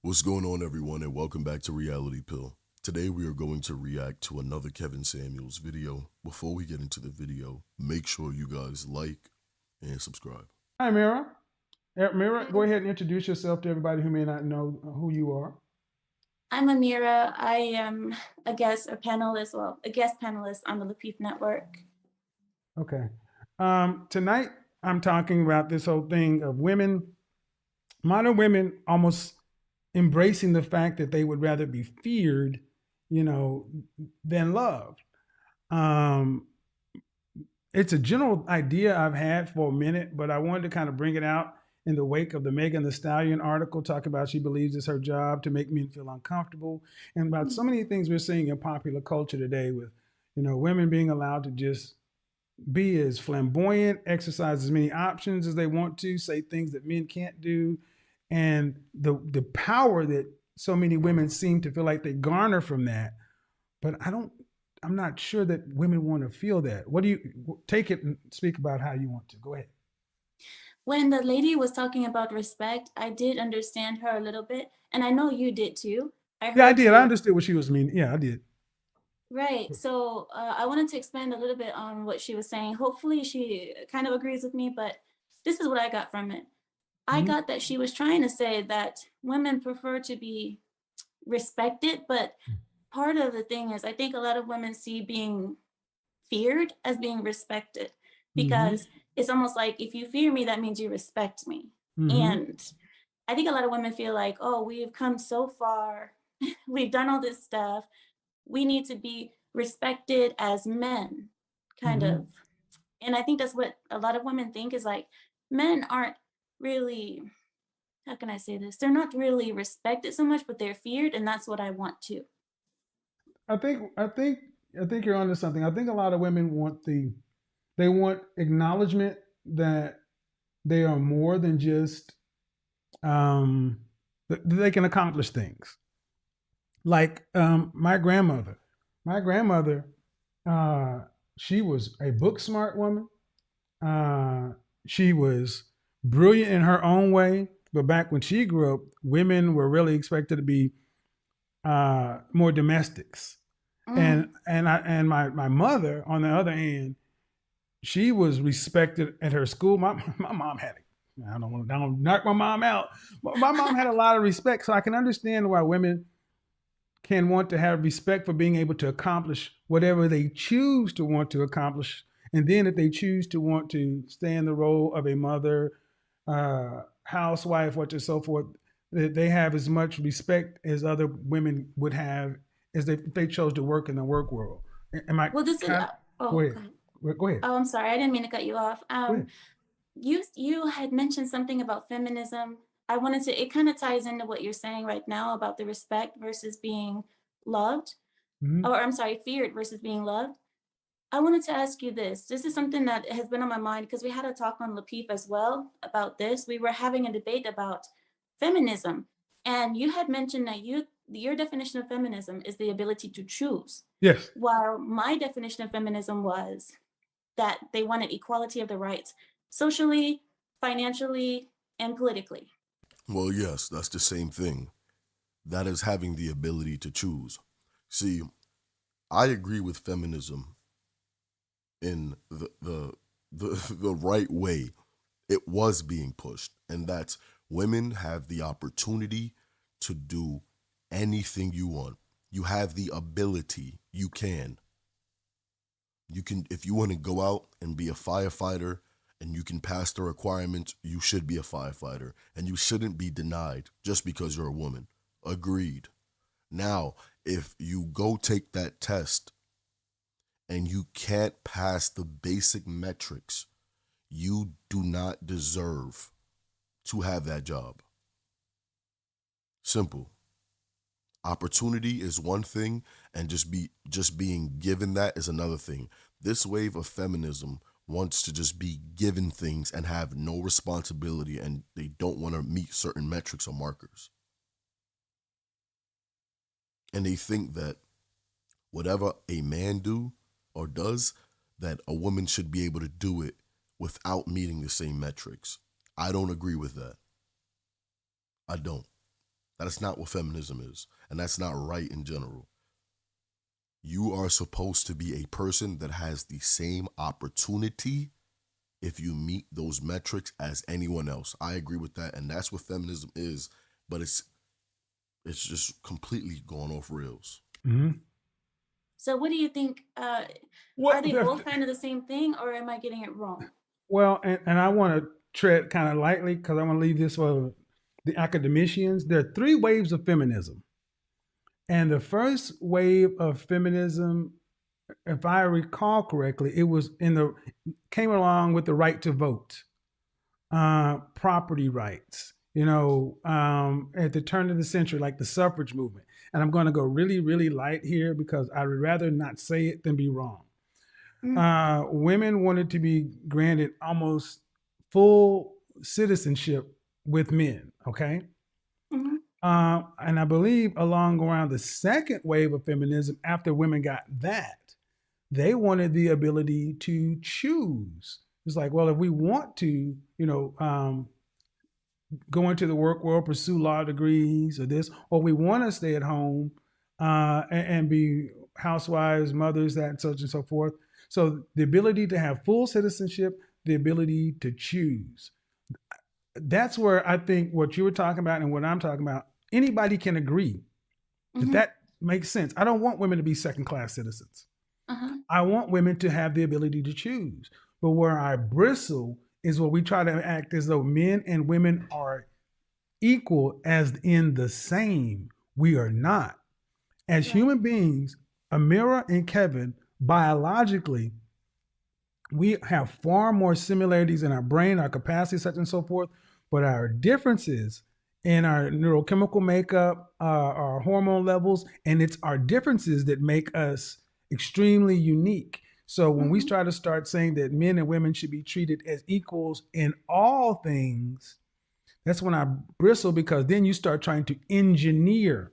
What's going on, everyone, and welcome back to Reality Pill. Today, we are going to react to another Kevin Samuels video. Before we get into the video, make sure you guys like and subscribe. Hi, Mira. Mira, go Hi, ahead and introduce yourself to everybody who may not know who you are. I'm Amira. I am a guest panelist on the Lapeef Network. Okay. Tonight, I'm talking about this whole thing of women, modern women almost embracing the fact that they would rather be feared, than loved. Um, it's a general idea I've had for a minute, but I wanted to kind of bring it out in the wake of the Megan the Stallion article, talk about she believes it's her job to make men feel uncomfortable, and about so many things we're seeing in popular culture today with, women being allowed to just be as flamboyant, exercise as many options as they want to, say things that men can't do, and the power that so many women seem to feel like they garner from that. But I'm not sure that women want to feel that. What do you take it and speak about how you want to? Go ahead. When the lady was talking about respect, I did understand her a little bit, and I know you did too. I Yeah, I heard did. I you. understood what she was meaning. Yeah, I did. Right. So I wanted to expand a little bit on what she was saying. Hopefully, she kind of agrees with me, but this is what I got from it. I Mhm. got that she was trying to say that women prefer to be respected, but part of the thing is I think a lot of women see being feared as being respected Mhm. because it's almost like if you fear me, that means you respect me. Mhm. And I think a lot of women feel like, oh, we've come so far, we've done all this stuff, we need to be respected as men, kind Mhm. of. And I think that's what a lot of women think is like, men aren't really, how can I say this? They're not really respected so much, but they're feared, and that's what I want too. I think I think I think you're onto something. I think a lot of women want they want acknowledgement that they are more than just that they can accomplish things. Like my grandmother. My grandmother, uh, she was a book smart woman. Uh, she was brilliant in her own way. But back when she grew up, women were really expected to be more domestics. And Mm. my mother, on the other hand, she was respected at her school. My mom had it. I don't knock my mom out. But my mom had a lot of respect, so I can understand why women can want to have respect for being able to accomplish whatever they choose to want to accomplish. And then if they choose to want to stay in the role of a mother, housewife, or so forth, that they have as much respect as other women would have as if they chose to work in the work world. Am I Well, this is, kind of, go oh, ahead. go ahead. Go ahead. Oh, I'm sorry. I didn't mean to cut you off. Go ahead. You had mentioned something about feminism. I wanted to. It kind of ties into what you're saying right now about the respect versus being loved, Mm-hmm. or I'm sorry, feared versus being loved. I wanted to ask you this. This is something that has been on my mind because we had a talk on Lapeep as well about this. We were having a debate about feminism, and you had mentioned that your definition of feminism is the ability to choose, Yes. while my definition of feminism was that they wanted equality of the rights socially, financially, and politically. Well, yes, that's the same thing. That is having the ability to choose. See, I agree with feminism in the right way. It was being pushed, and that's women have the opportunity to do anything you want. You have the ability. You can. You can, if you want to go out and be a firefighter and you can pass the requirements, you should be a firefighter, and you shouldn't be denied just because you're a woman. Agreed. Now, if you go take that test and you can't pass the basic metrics, you do not deserve to have that job. Simple. Opportunity is one thing, and just being given that is another thing. This wave of feminism wants to just be given things and have no responsibility, and they don't want to meet certain metrics or markers. And they think that whatever a man do or does, that a woman should be able to do it without meeting the same metrics. I don't agree with that. I don't. That is not what feminism is, and that's not right in general. You are supposed to be a person that has the same opportunity if you meet those metrics as anyone else. I agree with that, and that's what feminism is, but it's just completely going off rails. Mm-hmm. So what do you think? What Are they both kind of the same thing, or am I getting it wrong? Well, and I want to tread kind of lightly because I want to leave this for the academicians. There are three waves of feminism. And the first wave of feminism, if I recall correctly, it was came along with the right to vote, property rights, at the turn of the century, like the suffrage movement. And I'm going to go really, really light here because I would rather not say it than be wrong. Women wanted to be granted almost full citizenship with men. Okay. Mm-hmm. And I believe along around the second wave of feminism, after women got that, they wanted the ability to choose. It's like, well, if we want to, go into the work world, pursue law degrees or this, or we want to stay at home and be housewives, mothers, that and such and so forth. So the ability to have full citizenship, the ability to choose. That's where I think what you were talking about and what I'm talking about, anybody can agree that Mm-hmm. that makes sense. I don't want women to be second class citizens. Uh-huh. I want women to have the ability to choose. But where I bristle is where we try to act as though men and women are equal, as in the same. We are not. As Right. human beings, Amira and Kevin, biologically, we have far more similarities in our brain, our capacity, such and so forth, but our differences in our neurochemical makeup, our hormone levels, and it's our differences that make us extremely unique. So when we Mm-hmm. try to start saying that men and women should be treated as equals in all things, that's when I bristle because then you start trying to engineer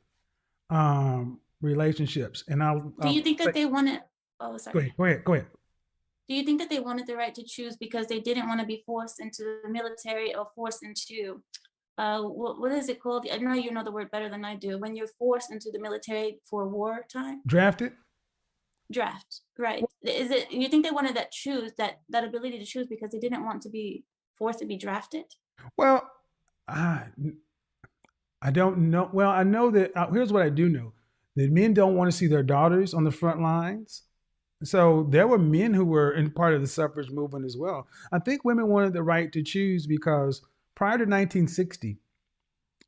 relationships. And Do you I'll think say, that they wanted? Oh, go sorry. ahead, go ahead, go ahead. Do you think that they wanted the right to choose because they didn't want to be forced into the military or forced into what is it called? I know you know the word better than I do. When you're forced into the military for wartime, Drafted. draft, right? Is it you think they wanted that ability to choose because they didn't want to be forced to be drafted? Well, I, I don't know. Well, I know that here's what I do know: that men don't want to see their daughters on the front lines. So there were men who were in part of the suffrage movement as well. I think women wanted the right to choose because prior to 1960,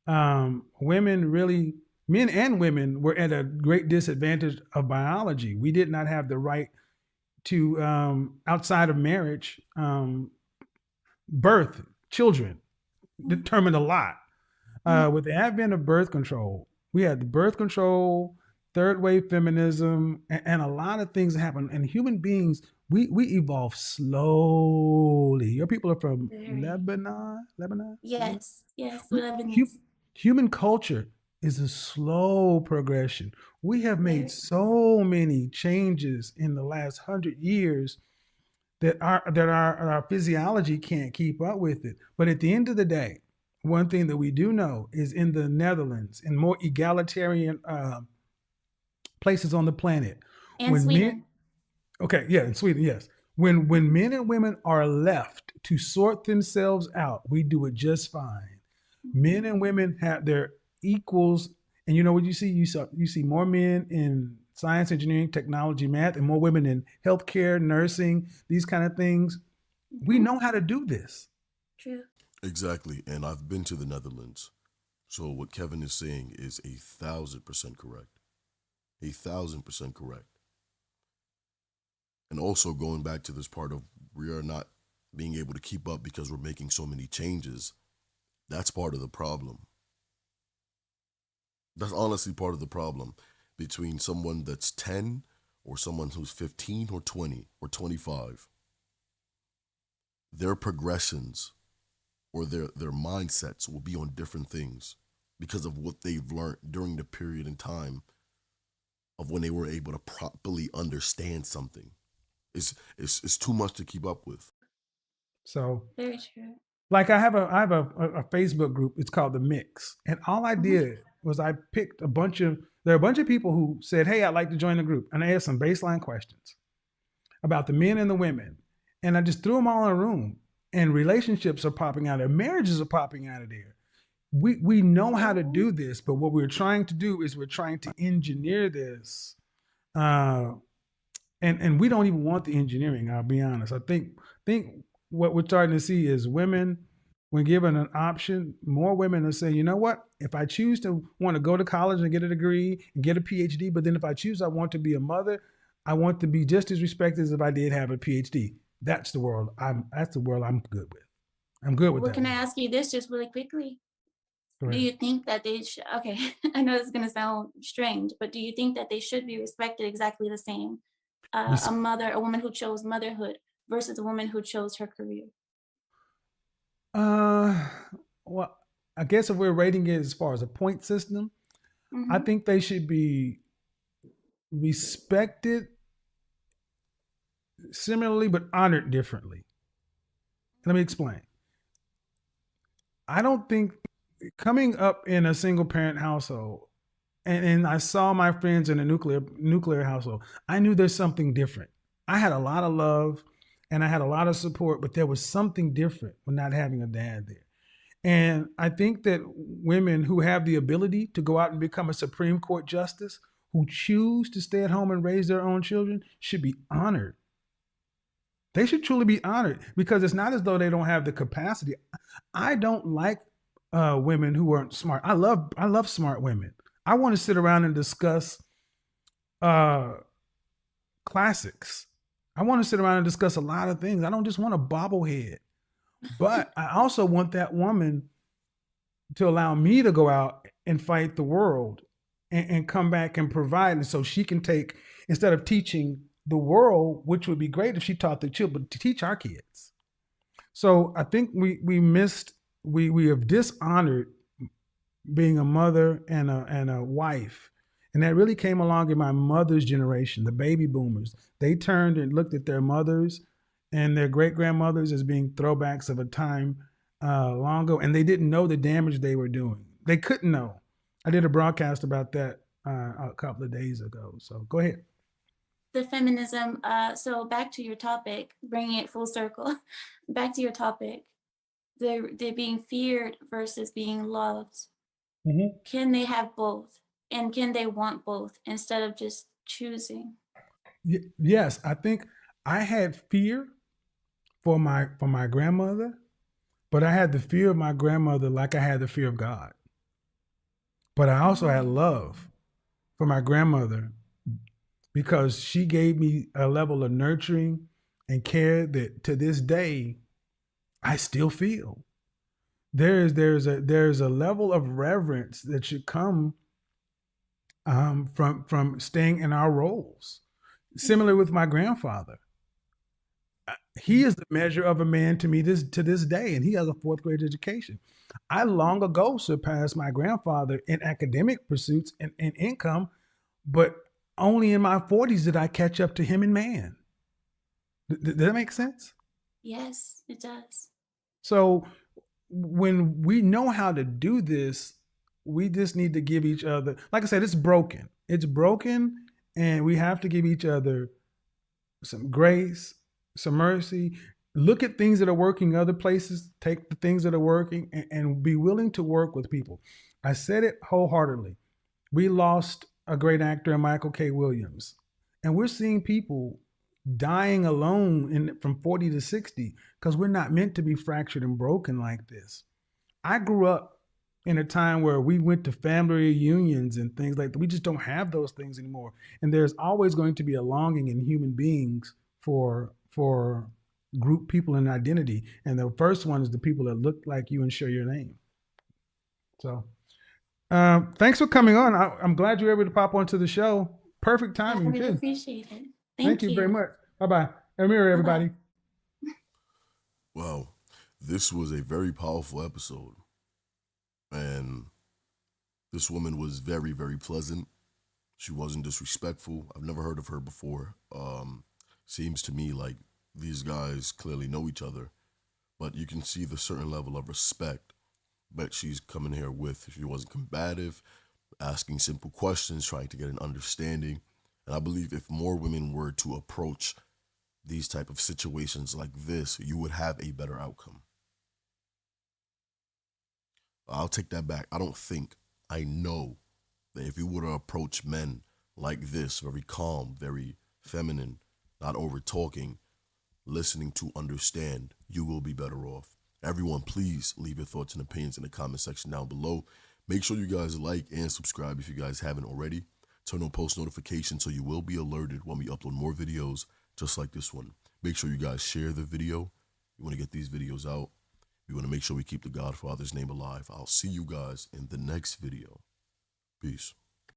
women really, men and women, were at a great disadvantage of biology. We did not have the right to, outside of marriage, birth children, Mm. determined a lot. Mhm. With the advent of birth control, we had the birth control, third wave feminism, and a lot of things happen. And human beings, we evolve slowly. Your people are from Very. Lebanon, Lebanon, Lebanon. Yes, yes, We, hu- Lebanese. human culture is a slow progression. We have made Very. so many changes in the last 100 years that our physiology can't keep up with it. But at the end of the day, one thing that we do know is in the Netherlands, in more egalitarian places on the planet, And when men, Sweden. okay, yeah, in Sweden, yes, when men and women are left to sort themselves out, we do it just fine. Men and women have their equals, and you know what you see? You see more men in science, engineering, technology, math, and more women in healthcare, nursing, these kind of things. We Mm-hmm. know how to do this. True. Exactly. And I've been to the Netherlands. So what Kevin is saying is 1,000% correct. 1,000% correct. And also going back to this part of we are not being able to keep up because we're making so many changes. That's part of the problem. That's honestly part of the problem between someone that's 10 or someone who's 15 or 20 or 25. Their progressions or their mindsets will be on different things because of what they've learned during the period in time of when they were able to properly understand something. It's too much to keep up with. So Very true. Like I have a Facebook group. It's called The Mix, and all I Mhm. did was I picked there are a bunch of people who said, "Hey, I'd like to join the group," and I asked some baseline questions about the men and the women, and I just threw them all in a room. And relationships are popping out of there, marriages are popping out of there. We know how to do this, but what we're trying to do is we're trying to engineer this, uh, and we don't even want the engineering. I'll be honest. I think what we're starting to see is women, when given an option, more women are saying, you know what? If I choose to want to go to college and get a degree and get a PhD, but then if I choose I want to be a mother, I want to be just as respected as if I did have a PhD. That's the world I'm good with. I'm good with Well, that can I world. ask you this just really quickly? Go Do ahead. you think that they should, okay, I know it's gonna sound strange, but do you think that they should be respected exactly the same? Res- A woman who chose motherhood versus a woman who chose her career. uh, well, I guess if we're rating it as far as a point system, I Mhm. think they should be respected similarly but honored differently. Let me explain. I don't think coming up in a single parent household, and I saw my friends in a nuclear household, I knew there's something different. I had a lot of love and I had a lot of support, but there was something different with not having a dad there. And I think that women who have the ability to go out and become a Supreme Court justice, who choose to stay at home and raise their own children, should be honored. They should truly be honored because it's not as though they don't have the capacity. I don't like women who aren't smart. I love smart women. I want to sit around and discuss uh, classics. I want to sit around and discuss a lot of things. I don't just want a bobblehead. But I also want that woman to allow me to go out and fight the world and come back and provide. And so she can take, instead of teaching the world, which would be great if she taught the children, but to teach our kids. So I think we have dishonored being a mother and a wife. And that really came along in my mother's generation, the baby boomers. They turned and looked at their mothers and their great grandmothers as being throwbacks of a time long ago, and they didn't know the damage they were doing. They couldn't know. I did a broadcast about that a couple of days ago. So go ahead. The feminism, so back to your topic, bringing it full circle, back to your topic, the being feared versus being loved. Mm-hmm. Can they have both? And can they want both instead of just choosing? Yes, I think I had fear for my grandmother, but I had the fear of my grandmother like I had the fear of God. But I also had Mm. love for my grandmother because she gave me a level of nurturing and care that to this day I still feel. There's a level of reverence that should come from staying in our roles. Similar with my grandfather, he is the measure of a man to me to this day, and he has a fourth grade education. I long ago surpassed my grandfather in academic pursuits and income, but only in my 40s did I catch up to him in man. Does that make sense? Yes, it does. So when we know how to do this, we just need to give each other, like I said, it's broken. It's broken, and we have to give each other some grace, some mercy. Look at things that are working other places, take the things that are working, and be willing to work with people. I said it wholeheartedly. We lost a great actor in Michael K. Williams, and we're seeing people dying alone from 40 to 60 because we're not meant to be fractured and broken like this. I grew up in a time where we went to family reunions and things like that. We just don't have those things anymore. And there's always going to be a longing in human beings for group people and identity. And the first one is the people that look like you and share your name. So thanks for coming on. I'm glad you were able to pop onto the show. Perfect Yeah, I timing really too. appreciate it. Thank Thank you very you. much. Bye bye. Amir, Bye bye. everybody. Wow, this was a very powerful episode, and this woman was very, very pleasant. She wasn't disrespectful. I've never heard of her before. Seems to me like these guys clearly know each other. but you can see the certain level of respect that she's coming here with. She wasn't combative, asking simple questions, trying to get an understanding. And I believe if more women were to approach these type of situations like this, you would have a better outcome. I'll take that back. I don't think, I know that if you were to approach men like this, very calm, very feminine, not over talking, listening to understand, you will be better off. Everyone, please leave your thoughts and opinions in the comment section down below. Make sure you guys like and subscribe if you guys haven't already. Turn on post notifications so you will be alerted when we upload more videos just like this one. Make sure you guys share the video. You want to get these videos out. We want to make sure we keep the Godfather's name alive. I'll see you guys in the next video. Peace.